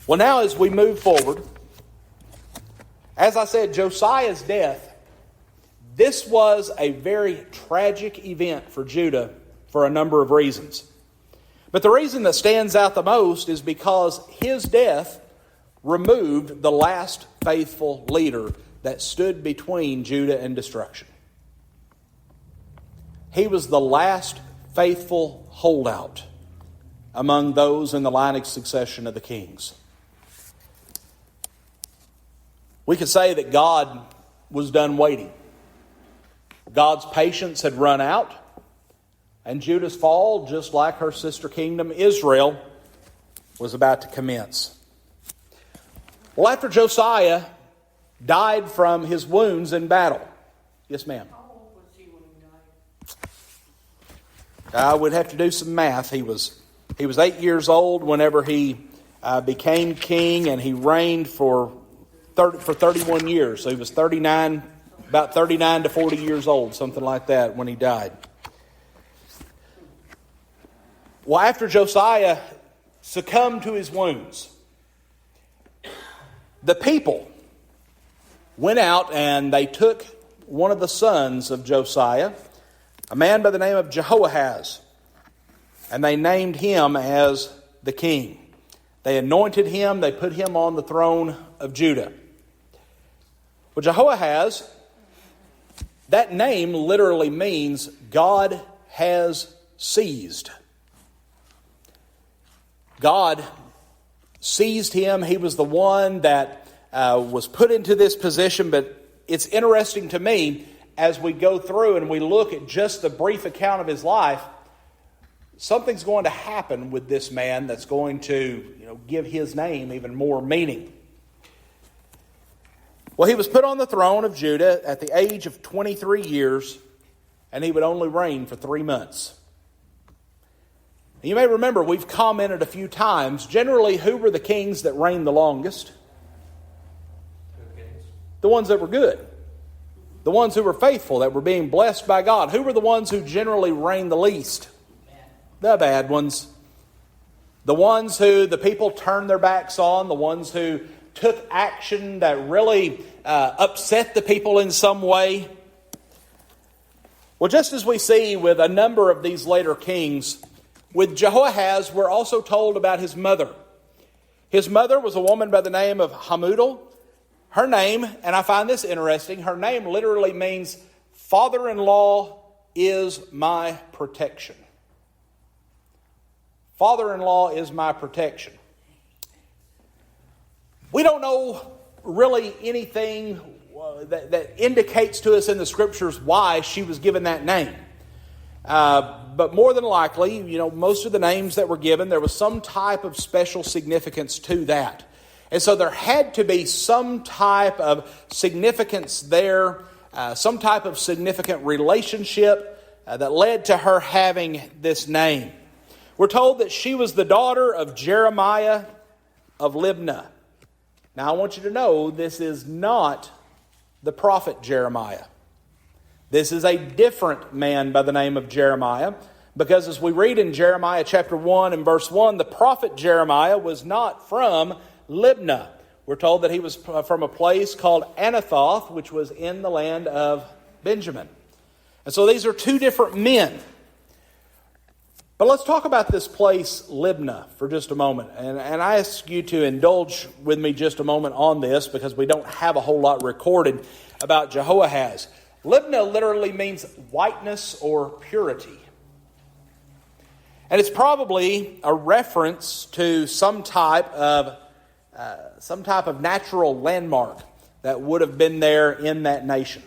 Well, now as we move forward, as I said, Josiah's death, this was a very tragic event for Judah for a number of reasons. But the reason that stands out the most is because his death removed the last faithful leader that stood between Judah and destruction. He was the last faithful holdout among those in the line of succession of the kings. We could say that God was done waiting. God's patience had run out, and Judah's fall, just like her sister kingdom Israel, was about to commence. Well, after Josiah died from his wounds in battle. Yes, ma'am. How old was he when he died? I would have to do some math. He was 8 years old whenever he became king, and he reigned for 31 years. So he was 39, about 39 to 40 years old, something like that, when he died. Well, after Josiah succumbed to his wounds, the people went out and they took one of the sons of Josiah, a man by the name of Jehoahaz, and they named him as the king. They anointed him, they put him on the throne of Judah. Well, Jehoahaz, that name literally means God has seized. God seized him. He was the one that was put into this position. But it's interesting to me as we go through and we look at just the brief account of his life, something's going to happen with this man that's going to give his name even more meaning. Well, he was put on the throne of Judah at the age of 23 years, and he would only reign for 3 months. You may remember we've commented a few times, generally who were the kings that reigned the longest? The ones that were good. The ones who were faithful, that were being blessed by God. Who were the ones who generally reigned the least? The bad ones. The ones who the people turned their backs on, the ones who took action that really upset the people in some way. Well, just as we see with a number of these later kings, with Jehoahaz, we're also told about his mother. His mother was a woman by the name of Hamudal. Her name, and I find this interesting, her name literally means father-in-law is my protection. Father-in-law is my protection. We don't know really anything that indicates to us in the Scriptures why she was given that name. But more than likely, most of the names that were given, there was some type of special significance to that. And so there had to be some type of significance there, some type of significant relationship that led to her having this name. We're told that she was the daughter of Jeremiah of Libnah. Now, I want you to know this is not the prophet Jeremiah. This is a different man by the name of Jeremiah, because as we read in Jeremiah chapter 1 and verse 1, the prophet Jeremiah was not from Libnah. We're told that he was from a place called Anathoth, which was in the land of Benjamin. And so these are two different men. But let's talk about this place, Libnah, for just a moment. And I ask you to indulge with me just a moment on this, because we don't have a whole lot recorded about Jehoahaz. Libnah literally means whiteness or purity. And it's probably a reference to some type of natural landmark that would have been there in that nation.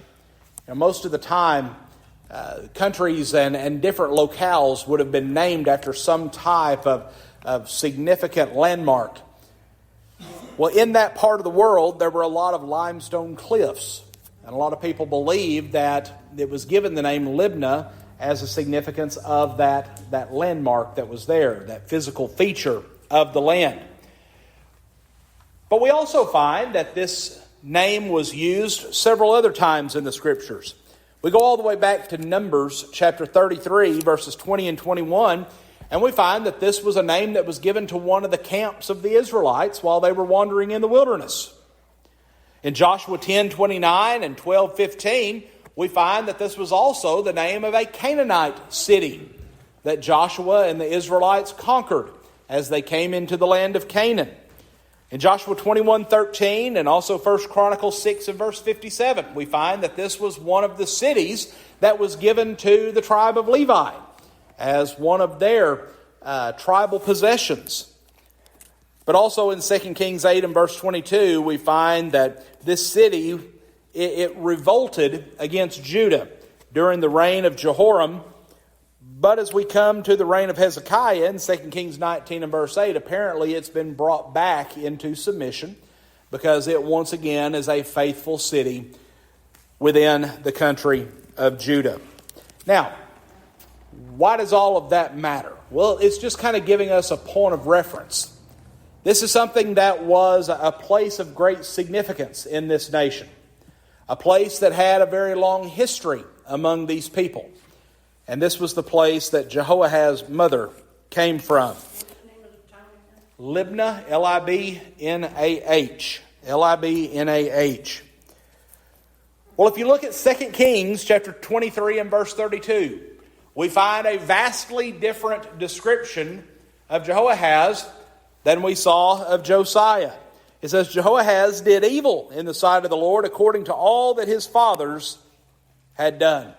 Most of the time, countries and different locales would have been named after some type of significant landmark. Well, in that part of the world, there were a lot of limestone cliffs. And a lot of people believe that it was given the name Libnah as a significance of that landmark that was there, that physical feature of the land. But we also find that this name was used several other times in the Scriptures. We go all the way back to Numbers chapter 33, verses 20 and 21, And we find that this was a name that was given to one of the camps of the Israelites while they were wandering in the wilderness. In Joshua 10:29 and 12:15, we find that this was also the name of a Canaanite city that Joshua and the Israelites conquered as they came into the land of Canaan. In Joshua 21:13 and also 1 Chronicles 6 and verse 57, we find that this was one of the cities that was given to the tribe of Levi as one of their tribal possessions. But also in 2 Kings 8 and verse 22, we find that this city, it revolted against Judah during the reign of Jehoram. But as we come to the reign of Hezekiah in 2 Kings 19 and verse 8, apparently it's been brought back into submission because it once again is a faithful city within the country of Judah. Now, why does all of that matter? Well, it's just kind of giving us a point of reference. This is something that was a place of great significance in this nation. A place that had a very long history among these people. And this was the place that Jehoahaz's mother came from. Libnah, Libnah. Libnah. Well, if you look at 2 Kings chapter 23 and verse 32, we find a vastly different description of Jehoahaz than we saw of Josiah. It says, Jehoahaz did evil in the sight of the Lord according to all that his fathers had done.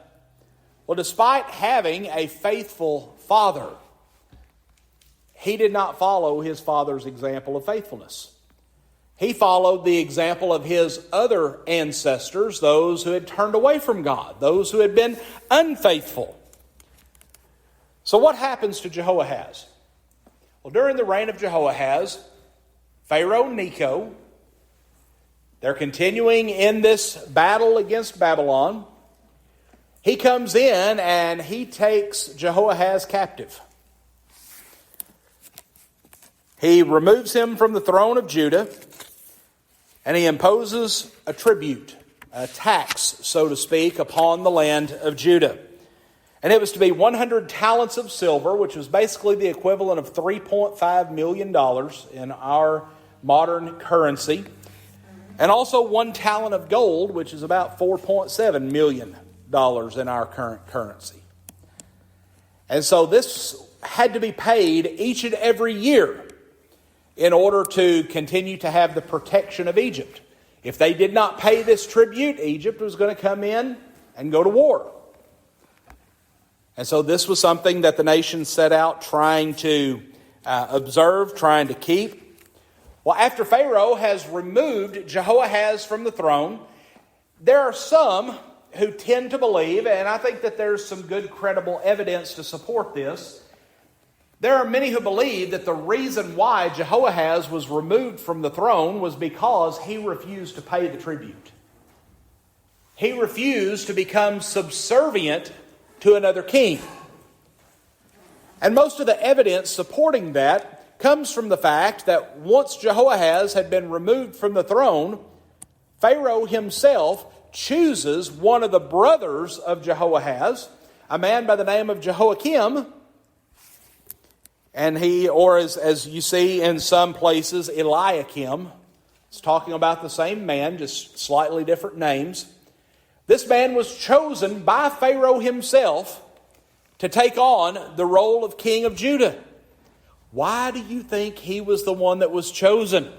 Well, despite having a faithful father, he did not follow his father's example of faithfulness. He followed the example of his other ancestors, those who had turned away from God, those who had been unfaithful. So what happens to Jehoahaz? Well, during the reign of Jehoahaz, Pharaoh Necho, they're continuing in this battle against Babylon. He comes in and he takes Jehoahaz captive. He removes him from the throne of Judah and he imposes a tribute, a tax, so to speak, upon the land of Judah. And it was to be 100 talents of silver, which was basically the equivalent of $3.5 million in our modern currency. And also 1 talent of gold, which is about $4.7 million in our current currency. And so this had to be paid each and every year in order to continue to have the protection of Egypt. If they did not pay this tribute, Egypt was going to come in and go to war. And so this was something that the nation set out trying to observe, trying to keep. Well, after Pharaoh has removed Jehoahaz from the throne, there are some who tend to believe, and I think that there's some good credible evidence to support this. There are many who believe that the reason why Jehoahaz was removed from the throne was because he refused to pay the tribute. He refused to become subservient to another king. And most of the evidence supporting that comes from the fact that once Jehoahaz had been removed from the throne, Pharaoh himself chooses one of the brothers of Jehoahaz, a man by the name of Jehoiakim, and he, or as you see in some places, Eliakim. It's talking about the same man, just slightly different names. This man was chosen by Pharaoh himself to take on the role of king of Judah. Why do you think he was the one that was chosen?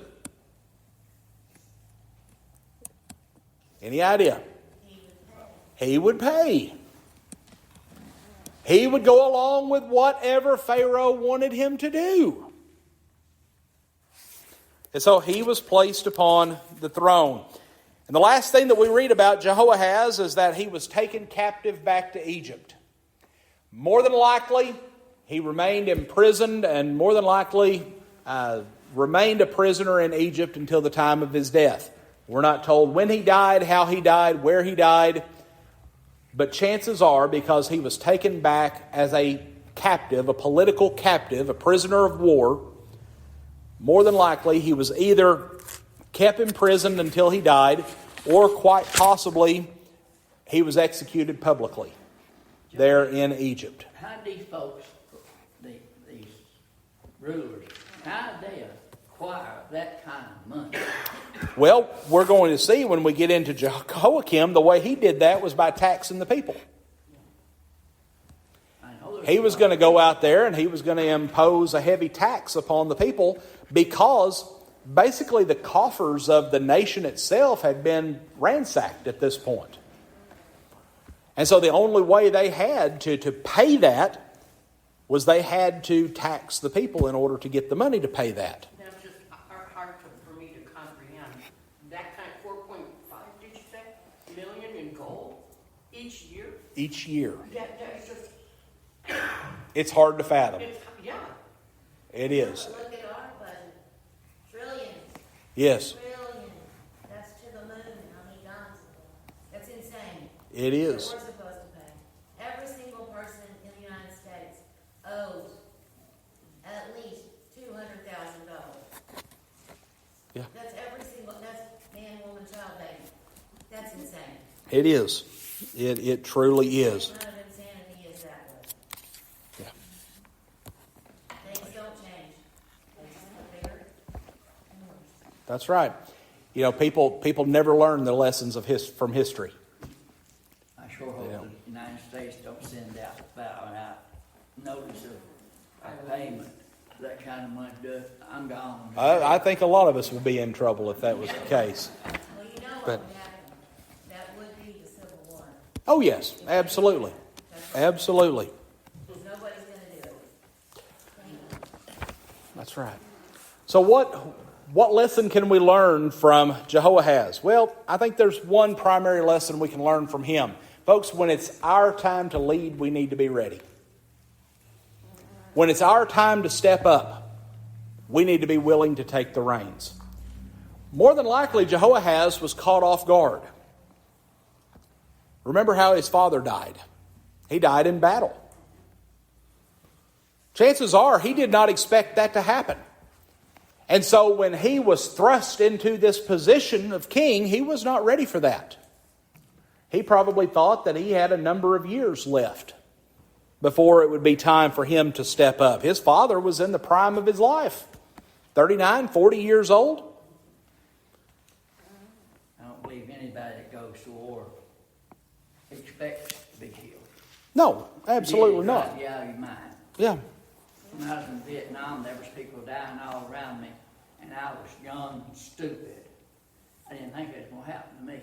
Any idea? He would pay. He would go along with whatever Pharaoh wanted him to do. And so he was placed upon the throne. And the last thing that we read about Jehoahaz is that he was taken captive back to Egypt. More than likely, he remained imprisoned and more than likely remained a prisoner in Egypt until the time of his death. We're not told when he died, how he died, where he died. But chances are, because he was taken back as a captive, a political captive, a prisoner of war, more than likely he was either kept imprisoned until he died, or quite possibly he was executed publicly there in Egypt. How did these folks, rulers, how did they acquire that kind of money? Well, we're going to see when we get into Jehoiakim, the way he did that was by taxing the people. He was going to go out there and he was going to impose a heavy tax upon the people because basically the coffers of the nation itself had been ransacked at this point. And so the only way they had to pay that was they had to tax the people in order to get the money to pay that. That's just hard for me to comprehend. That kind of 4.5, did you say, million in gold each year? Each year. That's just... It's hard to fathom. Yeah. It is. Look at our budget. Trillions. Yes, Trillions. That's to the moon. How many times? That's insane. it is. That we're supposed to pay. Every single person in the United States owes at least $200,000. Yeah. That's every single. That's man, woman, child, baby. That's insane. It is. It truly is. None of insanity is that way. Yeah. Things don't change. They just get bigger and worse. That's right. You know, people never learn the lessons of from history. I sure hope the United States don't send out notice of payment. That kind of money, I'm gone. I think a lot of us would be in trouble if that was the case. Well, you know what But- would happen? That would be the Civil War. Oh, yes, absolutely. Absolutely. Because nobody's going to do it. That's right. So what lesson can we learn from Jehoahaz? Well, I think there's one primary lesson we can learn from him. Folks, when it's our time to lead, we need to be ready. When it's our time to step up, we need to be willing to take the reins. More than likely, Jehoahaz was caught off guard. Remember how his father died. He died in battle. Chances are he did not expect that to happen. And so when he was thrust into this position of king, he was not ready for that. He probably thought that he had a number of years left before it would be time for him to step up. His father was in the prime of his life, 39, 40 years old. I don't believe anybody that goes to war expects to be killed. No, absolutely It not. drives you out of your mind. Yeah, When I was in Vietnam, there was people dying all around me, and I was young and stupid. I didn't think it was going to happen to me.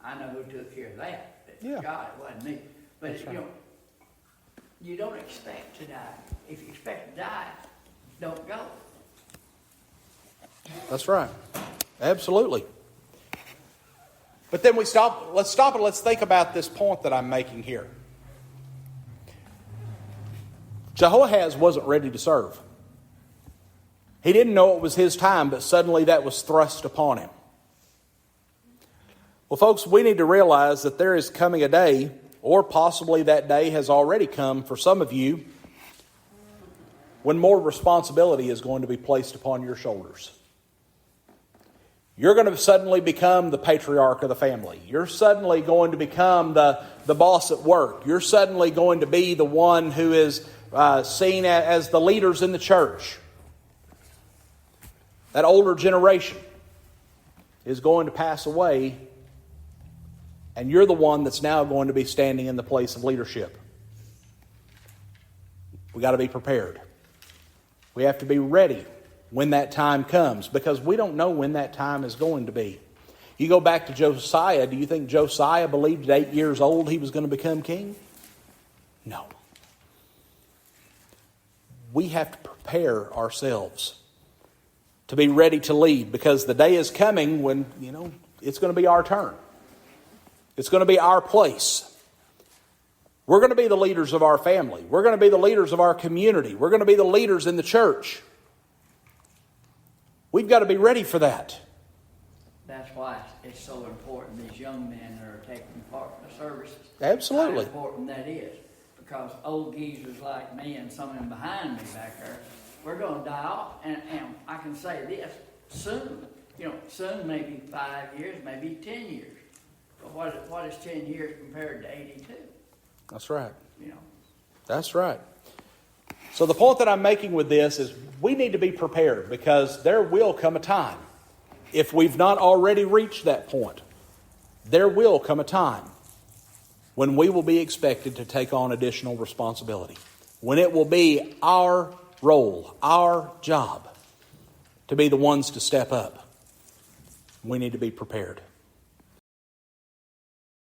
I know who took care of that, but Yeah. God, it wasn't me. But That's right. you don't expect to die. If you expect to die, don't go. that's right. Absolutely. But then let's stop and let's think about this point that I'm making here. Jehoahaz wasn't ready to serve. He didn't know it was his time, but suddenly that was thrust upon him. Well, folks, we need to realize that there is coming a day, or possibly that day has already come for some of you, when more responsibility is going to be placed upon your shoulders. You're going to suddenly become the patriarch of the family. You're suddenly going to become the boss at work. You're suddenly going to be the one who is seen as the leaders in the church. That older generation is going to pass away, and you're the one that's now going to be standing in the place of leadership. We got to be prepared. We have to be ready when that time comes, because we don't know when that time is going to be. You go back to Josiah, do you think Josiah believed at 8 years old he was going to become king? No. We have to prepare ourselves to be ready to lead, because the day is coming when, it's going to be our turn. It's going to be our place. We're going to be the leaders of our family. We're going to be the leaders of our community. We're going to be the leaders in the church. We've got to be ready for that. That's why it's so important these young men that are taking part in the services. Absolutely. How important that is. Because old geezers like me and some of them behind me back there, we're going to die off. And I can say this, soon, soon maybe 5 years, maybe 10 years. But what is 10 years compared to 82? That's right. You know. That's right. So the point that I'm making with this is we need to be prepared, because there will come a time, if we've not already reached that point, there will come a time when we will be expected to take on additional responsibility. When it will be our role, our job, to be the ones to step up. We need to be prepared.